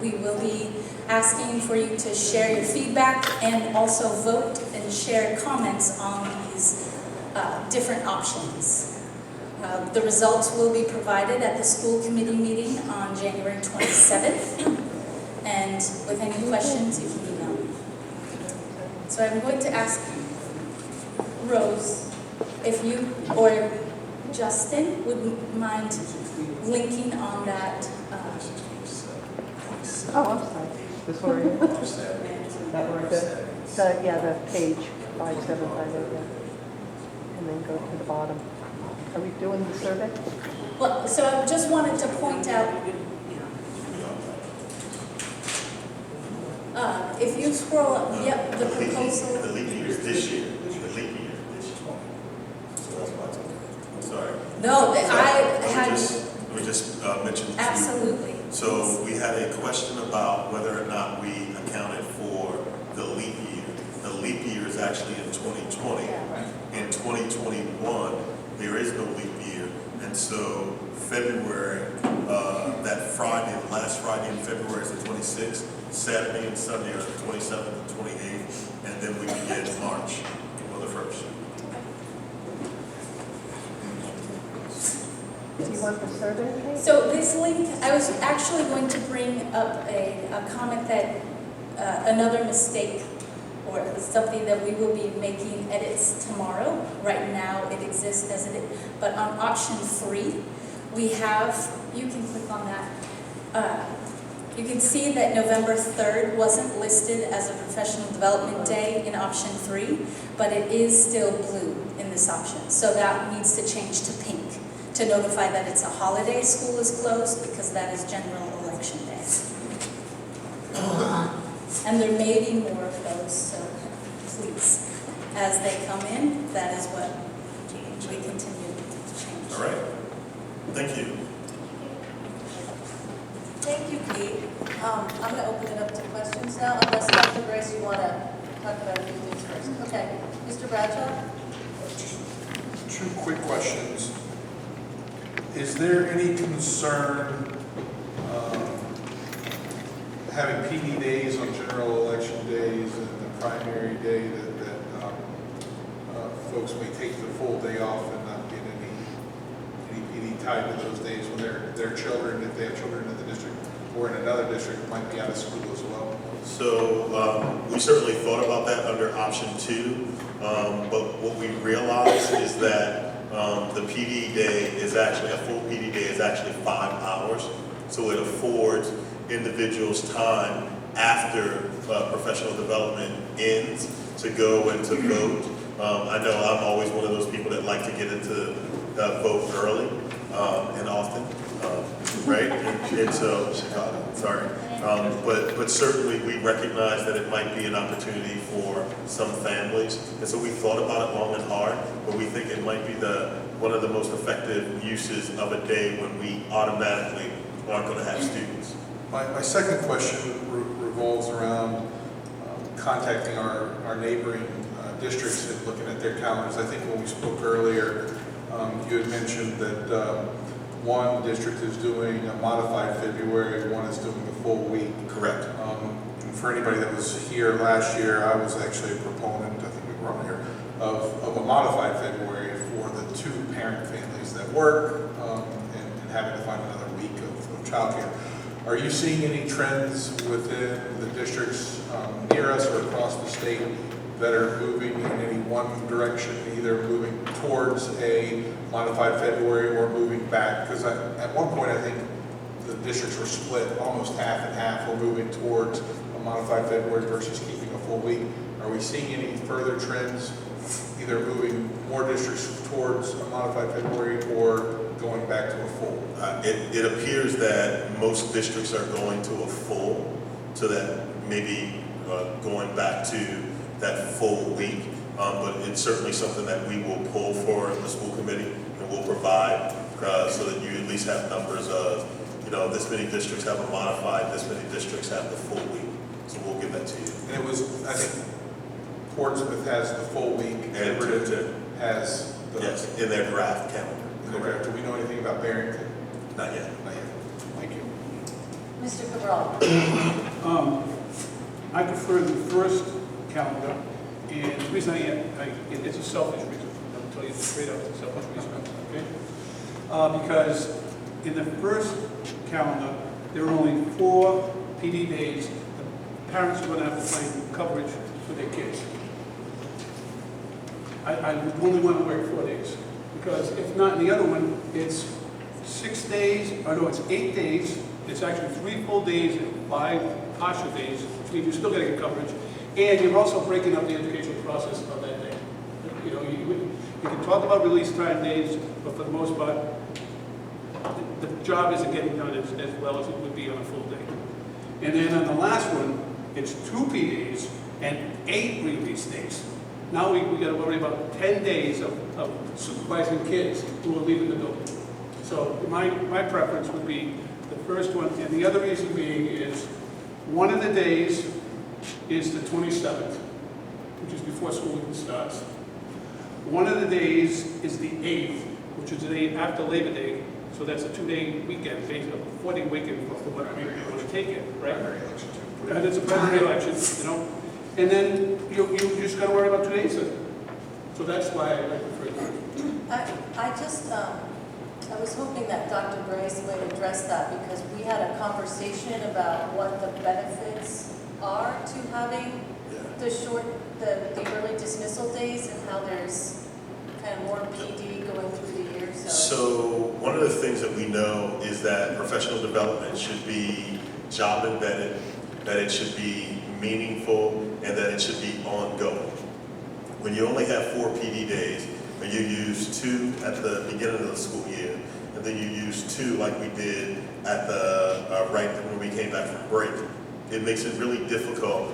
We will be asking for you to share your feedback and also vote and share comments on these different options. The results will be provided at the school committee meeting on January 27th. And with any questions, you can email me. So I'm going to ask Rose if you or Justin would mind linking on that. Oh, I'm sorry. This one right here? That one right there? Yeah, the page 5758, yeah. And then go to the bottom. Are we doing the survey? Well, so I just wanted to point out, if you scroll up, yep, the proposal. The leap year is this year. The leap year is this year. So that's why it's okay. I'm sorry. No, We just mentioned. Absolutely. So we had a question about whether or not we accounted for the leap year. The leap year is actually in 2020. In 2021, there is no leap year. And so February, that Friday, the last Friday in February is the 26th. Saturday and Sunday are the 27th and 28th. And then we begin March on the 1st. Do you want the survey page? So this link, I was actually going to bring up a comment that another mistake or something that we will be making edits tomorrow. Right now it exists as it is. But on option 3, we have, you can click on that. You can see that November 3rd wasn't listed as a professional development day in option 3, but it is still blue in this option. So that needs to change to pink to notify that it's a holiday, school is closed, because that is general election day. And there may be more of those, so please, as they come in, that is what we continue to change. All right. Thank you. Thank you, Kate. I'm going to open it up to questions now, unless Dr. Grace, you want to talk about a few things first. Okay, Mr. Bradshaw? Two quick questions. Is there any concern having PD days on general election days and the primary day that folks may take the full day off and not get any PD tied to those days when their children, if they have children in the district or in another district, might be out of school as well? So we certainly thought about that under option 2, but what we realized is that the PD day is actually, a full PD day is actually 5 hours. So it affords individuals time after professional development ends to go and to vote. I know I'm always one of those people that like to get into vote early and often, right? And so, sorry. But certainly we recognize that it might be an opportunity for some families. And so we thought about it long and hard, but we think it might be one of the most effective uses of a day when we automatically aren't going to have students. My second question revolves around contacting our neighboring districts and looking at their calendars. I think when we spoke earlier, you had mentioned that one district is doing a modified February, one is doing a full week. Correct. And for anybody that was here last year, I was actually a proponent, I think we were on here, of a modified February for the 2 parent families that work and having to find another week of childcare. Are you seeing any trends within the districts near us or across the state that are moving in any one direction, either moving towards a modified February or moving back? Because at one point I think the districts were split, almost half and half were moving towards a modified February versus keeping a full week. Are we seeing any further trends, either moving more districts towards a modified February or going back to a full? It appears that most districts are going to a full, so that maybe going back to that full week, but it's certainly something that we will pull for the school committee and we'll provide so that you at least have numbers of, this many districts have a modified, this many districts have the full week. So we'll give that to you. And it was, I think, Portsmouth has the full week, and Tiverton has the... Yes, in their draft calendar. Correct. Do we know anything about Barrington? Not yet. Not yet. Thank you. Mr. Cabral? I prefer the first calendar, and the reason it's a selfish reason. I'll tell you straight up, it's a selfish reason, okay? Because in the first calendar, there are only 4 PD days. The parents are going to have to find coverage for their kids. I would only want to work 4 days, because if not, in the other one, it's 6 days, or no, it's 8 days. It's actually 3 full days and 5 partial days, which means you're still getting coverage, and you're also breaking up the educational process of that day. You know, you can talk about release time days, but for the most part, the job isn't getting done as well as it would be on a full day. And then on the last one, it's 2 PDs and 8 release days. Now we got to worry about 10 days of supervising kids who are leaving the building. So my preference would be the first one, and the other reason being is one of the days is the 27th, which is before school even starts. One of the days is the 8th, which is the day after Labor Day, so that's a 2-day weekend, basically a 4-day weekend for what we want to take it, right? And it's a primary election, you know? And then you just got to worry about 2 days. So that's why I prefer it. I was hoping that Dr. Grace might address that, because we had a conversation about what the benefits are to having the early dismissal days, and how there's kind of more PD going through the year. So one of the things that we know is that professional development should be job embedded, that it should be meaningful, and that it should be ongoing. When you only have 4 PD days, and you use 2 at the beginning of the school year, and then you use 2 like we did at the right when we came back from break, it makes it really difficult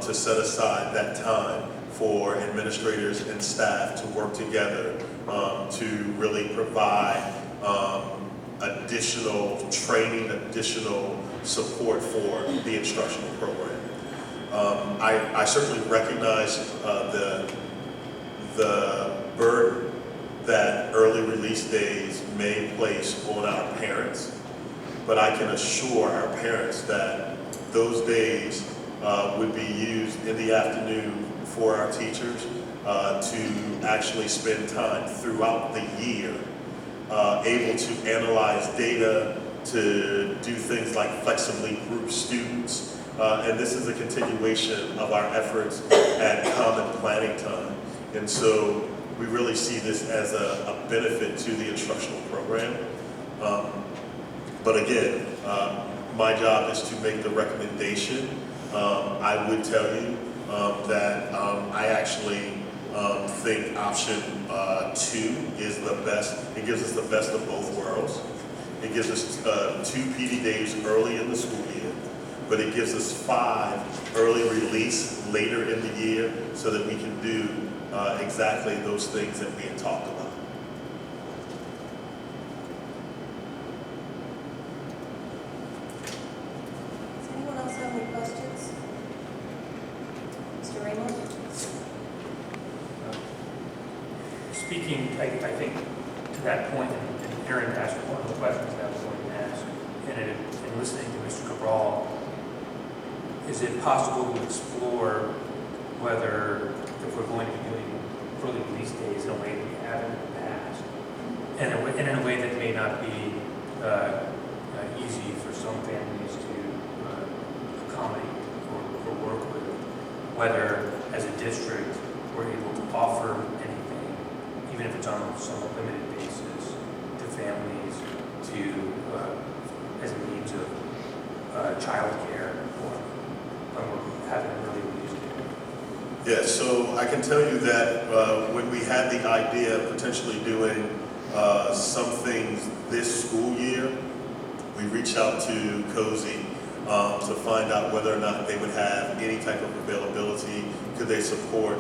to set aside that time for administrators and staff to work together to really provide additional training, additional support for the instructional program. I certainly recognize the burden that early release days may place on our parents, but I can assure our parents that those days would be used in the afternoon for our teachers to actually spend time throughout the year able to analyze data, to do things like flexibly group students. And this is a continuation of our efforts at Common Planning Time. And so we really see this as a benefit to the instructional program. But again, my job is to make the recommendation. I would tell you that I actually think option 2 is the best. It gives us the best of both worlds. It gives us 2 PD days early in the school year, but it gives us 5 early release later in the year so that we can do exactly those things that we had talked about. Does anyone else have any questions? Mr. Ramos? Speaking, I think, to that point, and Aaron asked one of the questions that I was going to ask, and listening to Mr. Cabral, is it possible to explore whether, if we're going to be doing early release days in a way that we haven't in the past, and in a way that may not be easy for some families to accommodate or work with, whether as a district we're able to offer anything, even if it's on a somewhat limited basis, to families to as a means of childcare or having an early release day. Yeah, so I can tell you that when we had the idea of potentially doing some things this school year, we reached out to Cozy to find out whether or not they would have any type of availability. Could they support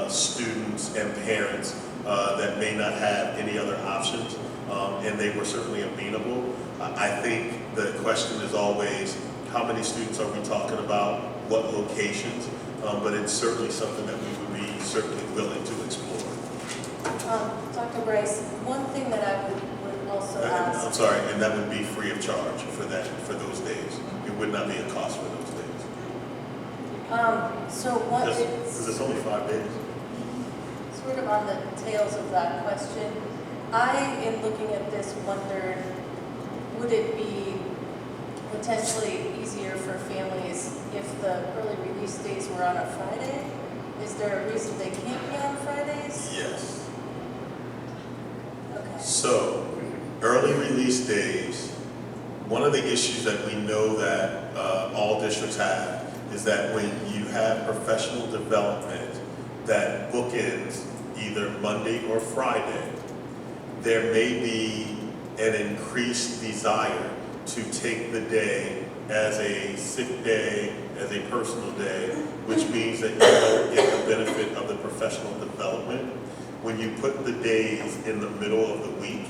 students and parents that may not have any other options? And they were certainly amenable. I think the question is always, how many students are we talking about? What locations? But it's certainly something that we would be certainly willing to explore. Dr. Bryce, one thing that I would also I'm asked. sorry, and that would be free of charge for that, for those days. It would not be a cost for those days. So what Because is it's only 5 days. sort of on the tails of that question? I, in looking at this, wondered, would it be potentially easier for families if the early release days were on a Friday? Is there a reason they can't be on Fridays? Yes. Okay. So, early release days, one of the issues that we know that all districts have is that when you have professional development that bookends either Monday or Friday, there may be an increased desire to take the day as a sick day, as a personal day, which means that you don't get the benefit of the professional development. When you put the days in the middle of the week,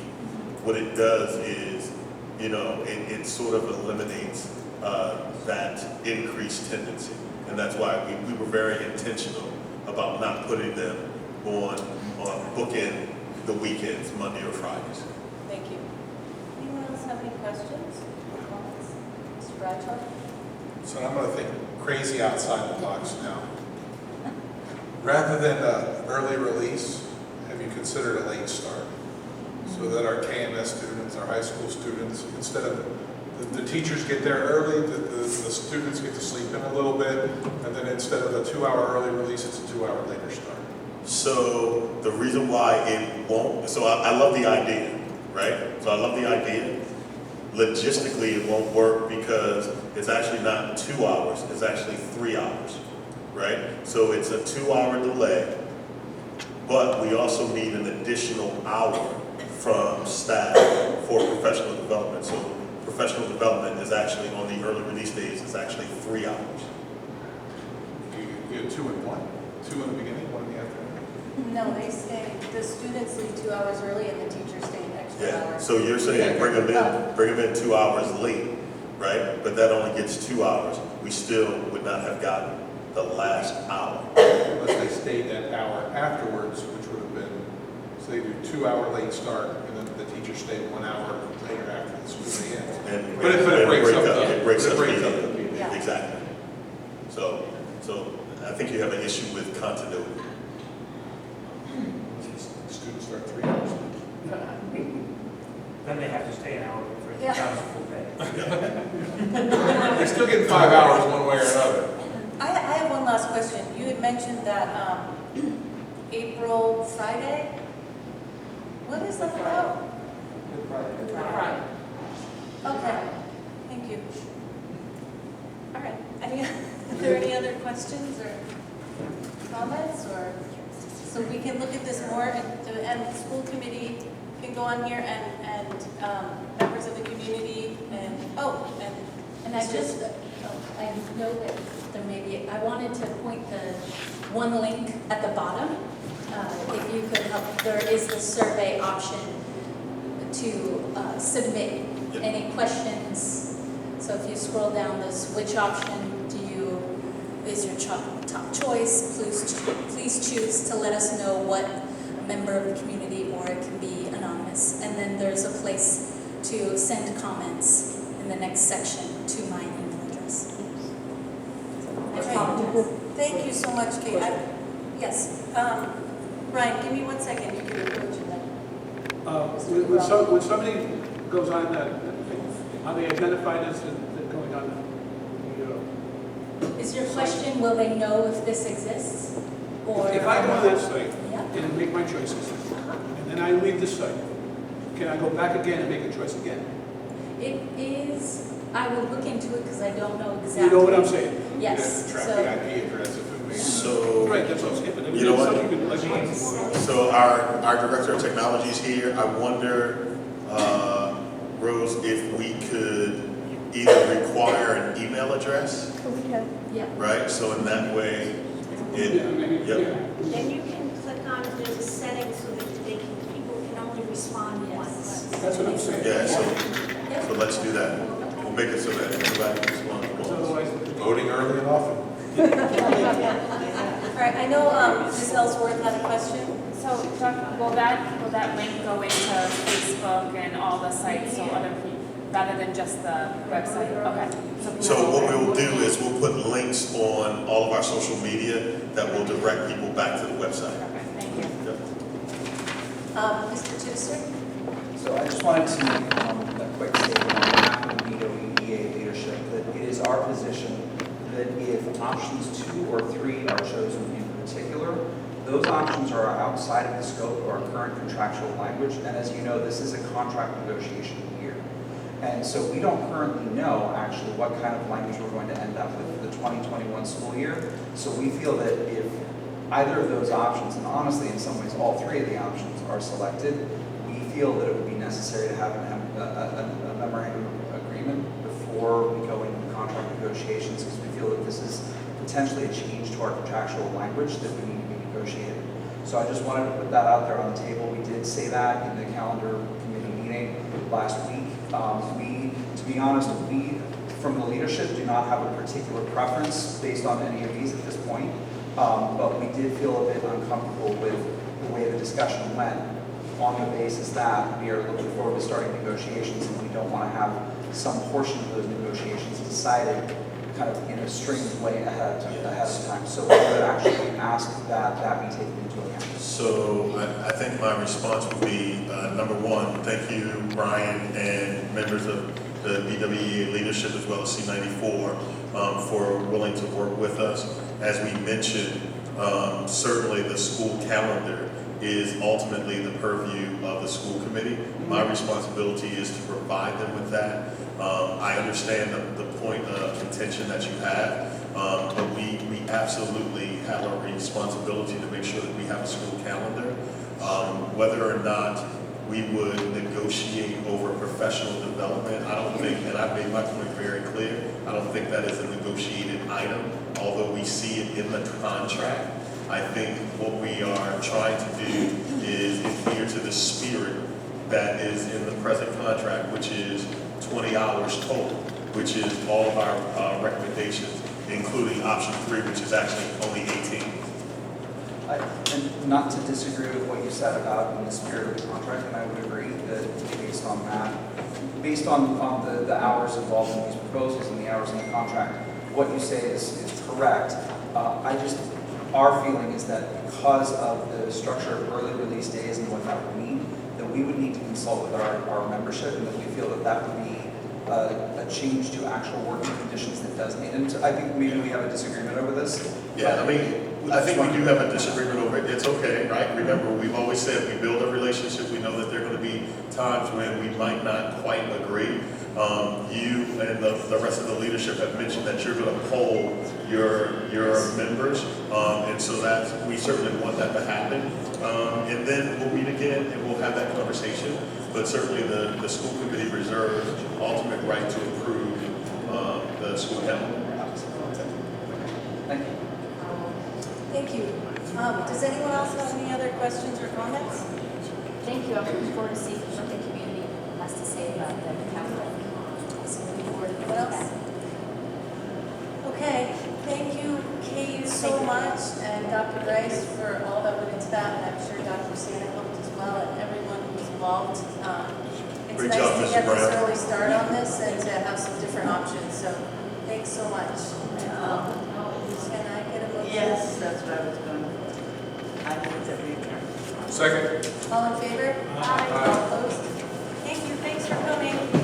what it does is, you know, it sort of eliminates that increased tendency. And that's why we were very intentional about not putting them on bookend the weekends, Monday or Fridays. Thank you. Anyone else have any questions or comments? Mr. Bradshaw? So I'm going to think crazy outside the box now. Rather than an early release, have you considered a late start? So that our KMS students, our high school students, instead of the teachers get there early, the students get to sleep in a little bit, and then instead of a 2-hour early release, it's a 2-hour later start. So the reason why it won't, so I love the idea, right? So I love the idea. Logistically, it won't work because it's actually not 2 hours, it's actually 3 hours, right? So it's a 2-hour delay, but we also need an additional hour from staff for professional development. So professional development is actually, on the early release days, is actually 3 hours. You have 2 and 1, 2 in the beginning, 1 in the afternoon. No, they stay, the students leave 2 hours early and the teachers stay an extra Yeah, hour. so you're saying bring them in 2 hours late, right? But that only gets 2 hours. We still would not have gotten the last hour. Unless they stayed that hour afterwards, which would have been, so they do 2-hour late start, and then the teachers stay 1 hour later after the school day ends. And But it breaks up it breaks up the the PD. Yeah. Exactly. So I think you have an issue with continuity. Students start 3 hours. Then they have to stay an hour for it to Yeah. count as a full day. They're still getting 5 hours one way or another. I have one last question. You had mentioned that April Friday. What is that about? Right. Okay, thank you. All right, are there any other questions or comments, or, so we can look at this more, and the school committee can go on here, and members of the community, and And I just, I know that there may be, I wanted to point the one link at the bottom. If you could help, there is the survey option to submit any questions. So if you scroll down this, which option is your top choice? Please choose to let us know what member of the community, or it can be anonymous. And then there's a place to send comments in the next section to my email address. I apologize. Thank you so much, Kate. Yes, Brian, give me 1 second, you can approach it then. When somebody goes on that, are they identified as going on Is your question, will they know if this exists? Or if I go on that site Yeah. and make my choices, and then I leave the site, can I go back again and make a choice again? It is, I will look into it because I don't know exactly. You know what I'm saying? Yes, Track so, the IP address if it makes sense. So, Right, that's what I'm saying, but I mean, You know it's what? something you could, so our director of technology is here. I wonder, Rose, if we could either require an email address, Okay. yeah. right? So in that way, yeah, maybe, Yep. yeah. Then you can click on, there's a setting so that people can only respond once. That's what I'm saying. yeah, so Yeah. let's do that. We'll make it so that everybody can respond Because once. otherwise, Voting early and often. All right, I know Ms. Ellsworth had a question, So, will that link go into Facebook and all the sites, so other people, rather than just the website? Okay. So what we'll do is we'll put links on all of our social media that will direct people back to the website. Okay, thank you. Yep. Mr. Tuster? So I just wanted to make a quick statement on behalf of the BWRSD leadership that it is our position that if options 2 or 3 are chosen in particular, those options are outside of the scope of our current contractual language, and as you know, this is a contract negotiation year. And so we don't currently know actually what kind of language we're going to end up with for the 2021 school year. So we feel that if either of those options, and honestly in some ways all 3 of the options are selected, we feel that it would be necessary to have a memorandum of agreement before we go into contract negotiations, because we feel that this is potentially a change to our contractual language that we need to be negotiated. So I just wanted to put that out there on the table. We did say that in the calendar committee meeting last week. To be honest, we from the leadership do not have a particular preference based on any of these at this point, but we did feel a bit uncomfortable with the way the discussion went on the basis that we are looking forward to starting negotiations and we don't want to have some portion of those negotiations decided kind of in a stringent way ahead of time. So we would actually ask that that be taken into account. So I think my response would be, number one, thank you, Brian, and members of the BWEA leadership as well as C94 for willing to work with us. As we mentioned, certainly the school calendar is ultimately the purview of the school committee. My responsibility is to provide them with that. I understand the point of contention that you have, but we absolutely have a responsibility to make sure that we have a school calendar. Whether or not we would negotiate over professional development, I don't think, and I've made my point very clear, I don't think that is a negotiated item, although we see it in the contract. I think what we are trying to do is adhere to the spirit that is in the present contract, which is 20 hours total, which is all of our recommendations, including option 3, which is actually only 18. And not to disagree with what you said about in the spirit of the contract, and I would agree that based on that, based on the hours involved in these proposals and the hours in the contract, what you say is correct. Our feeling is that because of the structure of early release days and what that would mean, that we would need to consult with our membership, and that we feel that that would be a change to actual working conditions that does need. And I think maybe we have a disagreement over this. Yeah, I mean, I think we do have a disagreement over it. It's okay, right? Remember, we've always said we build a relationship. We know that there are going to be times when we might not quite agree. You and the rest of the leadership have mentioned that you're going to poll your members, and so we certainly want that to happen. And then we'll meet again and we'll have that conversation. But certainly the school committee reserves ultimate right to approve the school calendar. Thank you. Thank you. Does anyone else have any other questions or comments? Thank you. I'm looking forward to seeing what the community has to say about the calendar. What else? Okay, thank you, Kate, so much, and Dr. Rice for all that went into that, and I'm sure Dr. Santa helped as well, and everyone who's involved. It's Great nice job, to Mr. get this Brown. early start on this and to have some different options, so thanks so much. Can I get a motion? Yes, that's what I was going to. I think that we can. Second. All in favor? Aye. All opposed? Thank you, thanks for coming.